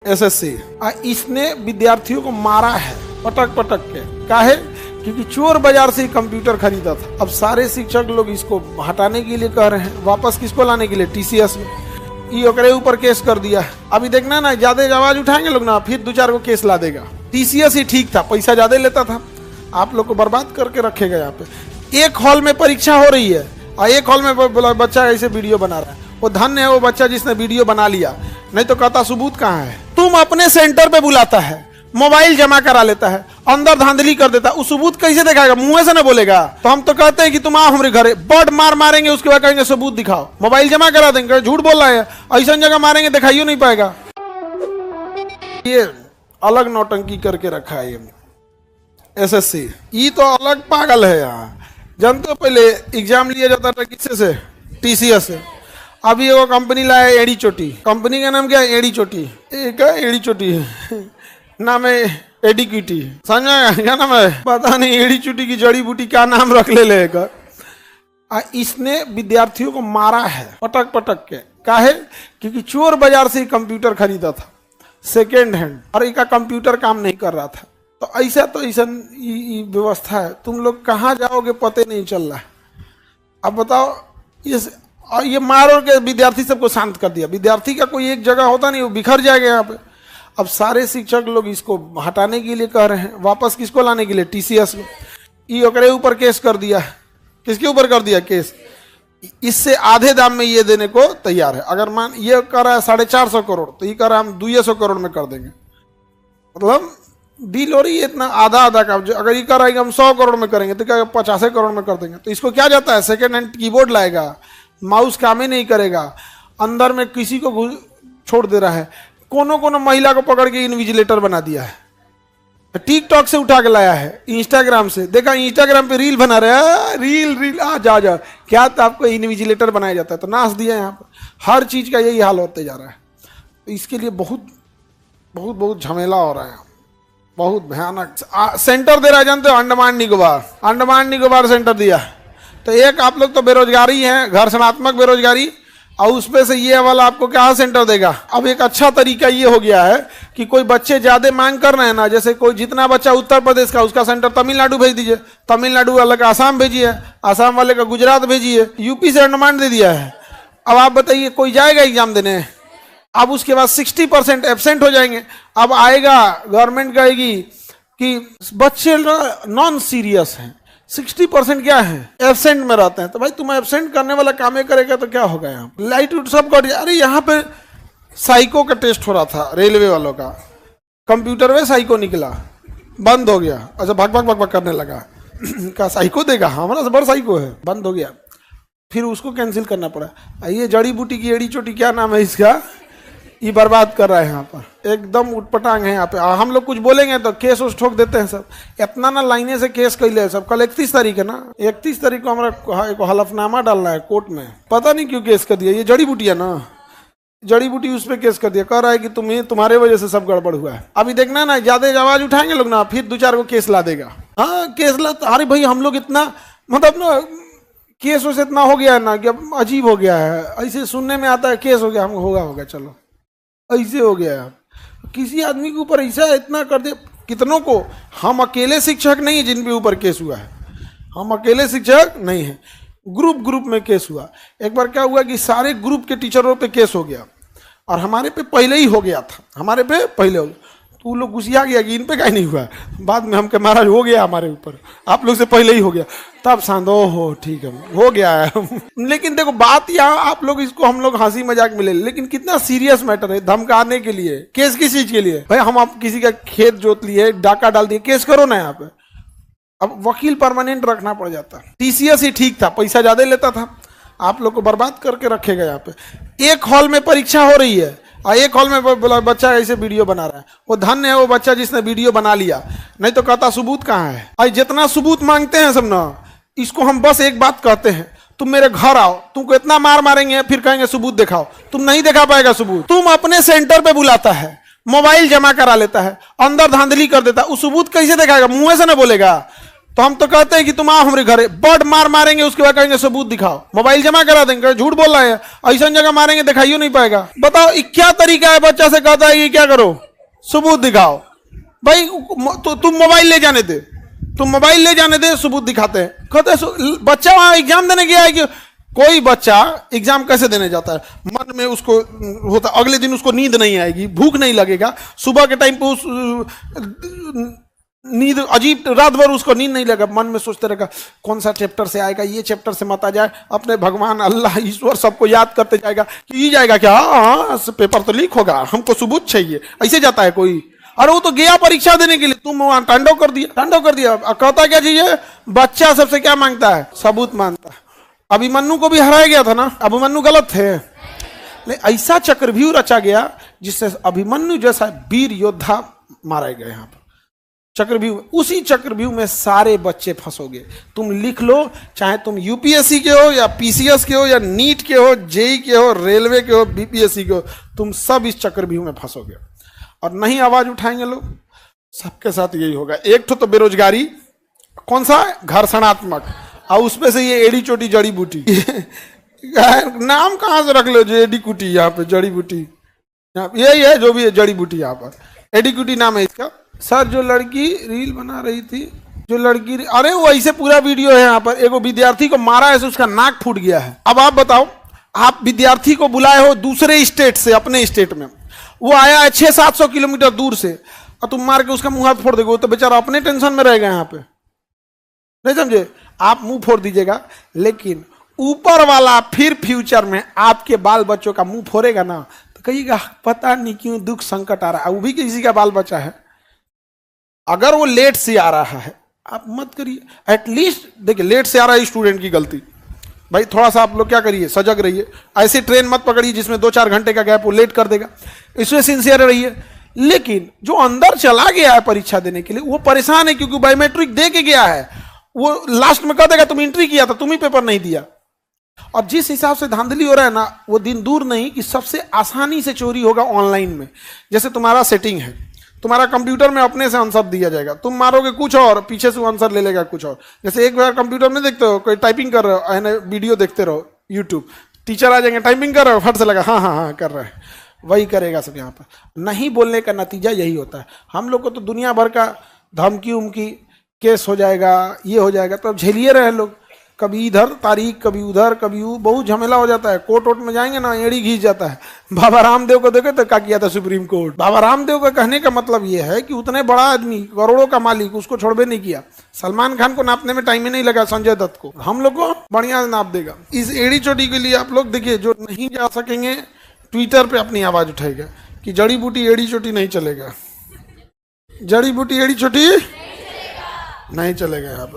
SSC. इसने विद्यार्थियों को मारा है पटक पटक के। काहे? क्योंकि चोर बाजार से ही कंप्यूटर खरीदा था। अब सारे शिक्षक लोग इसको हटाने के लिए कह रहे हैं, वापस किसको लाने के लिए? टीसीएस में। ये ओकरे ऊपर केस कर दिया है। अभी देखना ना, ज्यादा आवाज उठाएंगे लोग ना, फिर 2-4 को केस ला देगा। टीसीएस ही ठीक था, पैसा ज्यादा लेता था, आप लोग को बर्बाद करके रखेगा। यहाँ पे एक हॉल में परीक्षा हो रही है और एक हॉल में बच्चा ऐसे वीडियो बना रहा है। वो धन्य है वो बच्चा जिसने वीडियो बना लिया, नहीं तो कहता सबूत कहाँ है। तुम अपने सेंटर पे बुलाता है, मोबाइल जमा करा लेता है, अंदर धांधली कर देता है, वो सबूत कैसे दिखाएगा? मुंह से ना बोलेगा। तो हम तो कहते हैं कि तुम आओ हमारे घरे, बर्ड मारेंगे, उसके बाद कहेंगे सबूत दिखाओ, मोबाइल जमा करा देंगे। झूठ बोल रहा है, ऐसा जगह मारेंगे दिखाइयो नहीं पाएगा। ये अलग नौटंकी करके रखा है ये एसएससी। ये तो अलग पागल है। यहाँ जानते हो पहले एग्जाम लिया जाता था किससे से? टीसीएस से। अभी वो कंपनी लाया एड़ी चोटी। कंपनी का नाम क्या है? एड़ी चोटी। एक एड़ी चोटी है, नाम है एडिक्विटी। समझा क्या नाम है? पता नहीं, एड़ी चोटी की जड़ी बूटी क्या नाम रख ले लेकर। इसने विद्यार्थियों को मारा है पटक पटक के। काहे? क्योंकि चोर बाजार से ही कंप्यूटर खरीदा था सेकेंड हैंड, और इनका कंप्यूटर काम नहीं कर रहा था। तो ऐसा व्यवस्था है। तुम लोग कहाँ जाओगे पता नहीं चल रहा है। अब बताओ, ये मारो के विद्यार्थी सबको शांत कर दिया। विद्यार्थी का कोई एक जगह होता नहीं, वो बिखर जाएगा यहाँ पे। अब सारे शिक्षक लोग इसको हटाने के लिए कह रहे हैं, वापस किसको लाने के लिए? टीसीएस में। ये ओकरे ऊपर केस कर दिया है। किसके ऊपर कर दिया केस? इससे आधे दाम में ये देने को तैयार है। अगर मान ये कर रहा है 450 करोड़, तो ये कर रहा है हम 200 करोड़ में कर देंगे। मतलब डील हो रही है इतना आधा का। अगर ये कर रहा है कि हम 100 करोड़ में करेंगे, तो क्या 50 करोड़ में कर देंगे। तो इसको क्या जाता है? सेकेंड हैंड कीबोर्ड लाएगा, माउस काम ही नहीं करेगा, अंदर में किसी को छोड़ दे रहा है। कोनो महिला को पकड़ के इन्विजिलेटर बना दिया है। टिकटॉक से उठा के लाया है, इंस्टाग्राम से। देखा इंस्टाग्राम पे रील बना रहे हैं, रील जा क्या तो आपको इन्विजिलेटर बनाया जाता है। तो नाच दिया यहाँ पर। हर चीज का यही हाल होते जा रहा है। तो इसके लिए बहुत झमेला हो रहा है, बहुत भयानक। सेंटर दे रहा है, जानते हो? अंडमान निकोबार सेंटर दिया। तो एक आप लोग तो बेरोजगारी हैं, घर्षणात्मक बेरोजगारी, और उसपे से ये वाला आपको क्या सेंटर देगा। अब एक अच्छा तरीका ये हो गया है कि कोई बच्चे ज्यादा मांग कर रहे हैं ना, जैसे कोई जितना बच्चा उत्तर प्रदेश का, उसका सेंटर तमिलनाडु भेज दीजिए, तमिलनाडु वाले का आसाम भेजिए, आसाम वाले का गुजरात भेजिए, यूपी से अंडमान दे दिया है। अब आप बताइए, कोई जाएगा एग्जाम देने? अब उसके बाद 60% एब्सेंट हो जाएंगे। अब आएगा, गवर्नमेंट कहेगी कि बच्चे नॉन सीरियस हैं, 60% क्या है? एब्सेंट में रहते हैं। तो भाई तुम एब्सेंट करने वाला काम करेगा तो क्या होगा? यहाँ लाइट उट सब कट। अरे यहाँ पे साइको का टेस्ट हो रहा था रेलवे वालों का, कंप्यूटर में साइको निकला, बंद हो गया। अच्छा भग करने लगा। क्या साइको देगा? हमारा से बड़ा साइको है, बंद हो गया। फिर उसको कैंसिल करना पड़ा। ये जड़ी बूटी की एड़ी चोटी क्या नाम है इसका, ये बर्बाद कर रहा है यहाँ पर। एकदम उटपटांग है यहाँ पे। हम लोग कुछ बोलेंगे तो केस उस ठोक देते हैं सब। इतना ना लाइने से केस कैले है सब। कल 31 तारीख है ना, 31 तारीख को हमारा एक हलफनामा डालना है कोर्ट में। पता नहीं क्यों केस कर दिया। ये जड़ी बूटी है ना, जड़ी बूटी उस पर केस कर दिया। कह रहा है कि तुम्हारे वजह से सब गड़बड़ हुआ है। अभी देखना ना, ज्यादा आवाज उठाएंगे लोग ना, फिर 2-4 को केस ला देगा। हाँ केस ला। अरे भाई हम लोग इतना मतलब ना केस वैसे इतना हो गया है ना कि अब अजीब हो गया है। ऐसे सुनने में आता है केस हो गया, हम होगा चलो ऐसे हो गया है। किसी आदमी के ऊपर ऐसा इतना कर दे। कितनों को, हम अकेले शिक्षक नहीं है जिन पे ऊपर केस हुआ है, हम अकेले शिक्षक नहीं है, ग्रुप में केस हुआ। एक बार क्या हुआ कि सारे ग्रुप के टीचरों पे केस हो गया, और हमारे पे पहले ही हो गया था। हमारे पे पहले हो गया, तो लोग गुस्सिया गया कि इन पे क्या नहीं हुआ। बाद में हम के महाराज हो गया हमारे ऊपर, आप लोग से पहले ही हो गया। तब शांत हो, ठीक है हो गया है। लेकिन देखो बात यहाँ, आप लोग इसको हम लोग हंसी मजाक में ले, लेकिन कितना सीरियस मैटर है। धमकाने के लिए केस, किस चीज के लिए? भाई हम आप किसी का खेत जोत लिए, डाका डाल दिए, केस करो ना यहाँ पे। अब वकील परमानेंट रखना पड़ जाता। टीसीएस ही ठीक था, पैसा ज्यादा लेता था, आप लोग को बर्बाद करके रखेगा। यहाँ पे एक हॉल में परीक्षा हो रही है और एक हॉल में बच्चा ऐसे वीडियो बना रहा है। वो धन्य है वो बच्चा जिसने वीडियो बना लिया, नहीं तो कहता सबूत कहाँ है। भाई जितना सबूत मांगते हैं सब ना, इसको हम बस एक बात कहते हैं, तुम मेरे घर आओ, तुमको इतना मारेंगे, फिर कहेंगे सबूत दिखाओ। तुम नहीं दिखा पाएगा सबूत। तुम अपने सेंटर पे बुलाता है, मोबाइल जमा करा लेता है, अंदर धांधली कर देता है, वो सबूत कैसे दिखाएगा? मुंह से ना बोलेगा। तो हम तो कहते हैं कि तुम आओ हमारे घरे, बर्ड मार मारेंगे, उसके बाद कहेंगे सबूत दिखाओ, मोबाइल जमा करा देंगे, झूठ बोल रहा है, ऐसा जगह मारेंगे दिखाइयो नहीं पाएगा। बताओ क्या तरीका है, बच्चा से कहता है कि क्या करो, सबूत दिखाओ। भाई तो तुम मोबाइल ले जाने दे, तुम मोबाइल ले जाने दे, सबूत दिखाते हैं। कहते बच्चा वहां एग्जाम देने गया है कि कोई बच्चा एग्जाम कैसे देने जाता है, मन में उसको होता अगले दिन उसको नींद नहीं आएगी, भूख नहीं लगेगा, सुबह के टाइम पे उस नींद अजीब, रात भर उसको नींद नहीं लगेगा, मन में सोचते रहेगा कौन सा चैप्टर से आएगा, ये चैप्टर से मत आ जाए, अपने भगवान अल्लाह ईश्वर सबको याद करते जाएगा कि ये जाएगा क्या, हाँ पेपर तो लीक होगा, हमको सबूत चाहिए, ऐसे जाता है कोई। अरे वो तो गया परीक्षा देने के लिए, तुम वहां टांडव कर दिया। कहता क्या चाहिए, बच्चा सबसे क्या मांगता है, सबूत मांगता है। अभिमन्यु को भी हराया गया था ना, अभिमन्यु गलत थे, लेकिन ऐसा चक्रव्यूह रचा गया जिससे अभिमन्यु जैसा वीर योद्धा मारा गया। यहाँ पर चक्रव्यूह, उसी चक्रव्यूह में सारे बच्चे फंसोगे। तुम लिख लो, चाहे तुम यूपीएससी के हो या पीसीएस के हो या नीट के हो, जेई के हो, रेलवे के हो, बीपीएससी के हो, तुम सब इस चक्रव्यूह में फंसोगे और नहीं आवाज उठाएंगे लोग। सबके साथ यही होगा। एक तो बेरोजगारी, कौन सा, घर्षणात्मक, और उसमें से ये एड़ी चोटी जड़ी बूटी नाम कहां से रख लो, जो एडी कुटी, यहाँ पे जड़ी बूटी, यही है जो भी है जड़ी बूटी, यहाँ पर एडी कुटी नाम है इसका। सर जो लड़की रील बना रही थी, जो लड़की, अरे वो ऐसे पूरा वीडियो है, यहाँ पर एगो विद्यार्थी को मारा है, उसका नाक फूट गया है। अब आप बताओ, आप विद्यार्थी को बुलाए हो दूसरे स्टेट से, अपने स्टेट में, वो आया है 600-700 किलोमीटर दूर से, और तुम मार के उसका मुंह हाथ फोड़ देगे, वो तो बेचारा अपने टेंशन में रहेगा। यहाँ पे नहीं समझे, आप मुंह फोड़ दीजिएगा, लेकिन ऊपर वाला फिर फ्यूचर में आपके बाल बच्चों का मुंह फोड़ेगा ना, तो कहिएगा पता नहीं क्यों दुख संकट आ रहा है। वो भी किसी का बाल बच्चा है, अगर वो लेट से आ रहा है आप मत करिए, एटलीस्ट देखिए लेट से आ रहा है स्टूडेंट की गलती, भाई थोड़ा सा आप लोग क्या करिए, सजग रहिए। ऐसे ट्रेन मत पकड़िए जिसमें 2-4 घंटे का गैप, वो लेट कर देगा, इसमें सिंसियर रहिए। लेकिन जो अंदर चला गया है परीक्षा देने के लिए, वो परेशान है क्योंकि बायोमेट्रिक दे के गया है, वो लास्ट में कह देगा तुम एंट्री किया था, तुम ही पेपर नहीं दिया। और जिस हिसाब से धांधली हो रहा है ना, वो दिन दूर नहीं कि सबसे आसानी से चोरी होगा ऑनलाइन में। जैसे तुम्हारा सेटिंग है, तुम्हारा कंप्यूटर में अपने से आंसर दिया जाएगा, तुम मारोगे कुछ और, पीछे से वो आंसर ले लेगा कुछ और। जैसे एक बार कंप्यूटर में देखते हो, कोई टाइपिंग कर रहे हो, वीडियो देखते रहो यूट्यूब, टीचर आ जाएंगे, टाइपिंग कर रहे हो, फट से लगा हाँ हाँ हाँ कर रहे हैं, वही करेगा सब। यहाँ पर नहीं बोलने का नतीजा यही होता है। हम लोग को तो दुनिया भर का धमकी उमकी, केस हो जाएगा, ये हो जाएगा, तो अब झेलिए रहे लोग, कभी इधर तारीख, कभी उधर, कभी वो, बहुत झमेला हो जाता है। कोर्ट वोट में जाएंगे ना, एड़ी घिस जाता है। बाबा रामदेव को देखो तो क्या किया था सुप्रीम कोर्ट। बाबा रामदेव का कहने का मतलब ये है कि उतने बड़ा आदमी, करोड़ों का मालिक, उसको छोड़बे नहीं किया। सलमान खान को नापने में टाइम ही नहीं लगा, संजय दत्त को, हम लोग को बढ़िया नाप देगा। इस एड़ी चोटी के लिए आप लोग देखिए, जो नहीं जा सकेंगे ट्विटर पे अपनी आवाज उठाएगा कि जड़ी बूटी एड़ी चोटी नहीं चलेगा, जड़ी बूटी एड़ी चोटी नहीं चलेगा यहाँ पर।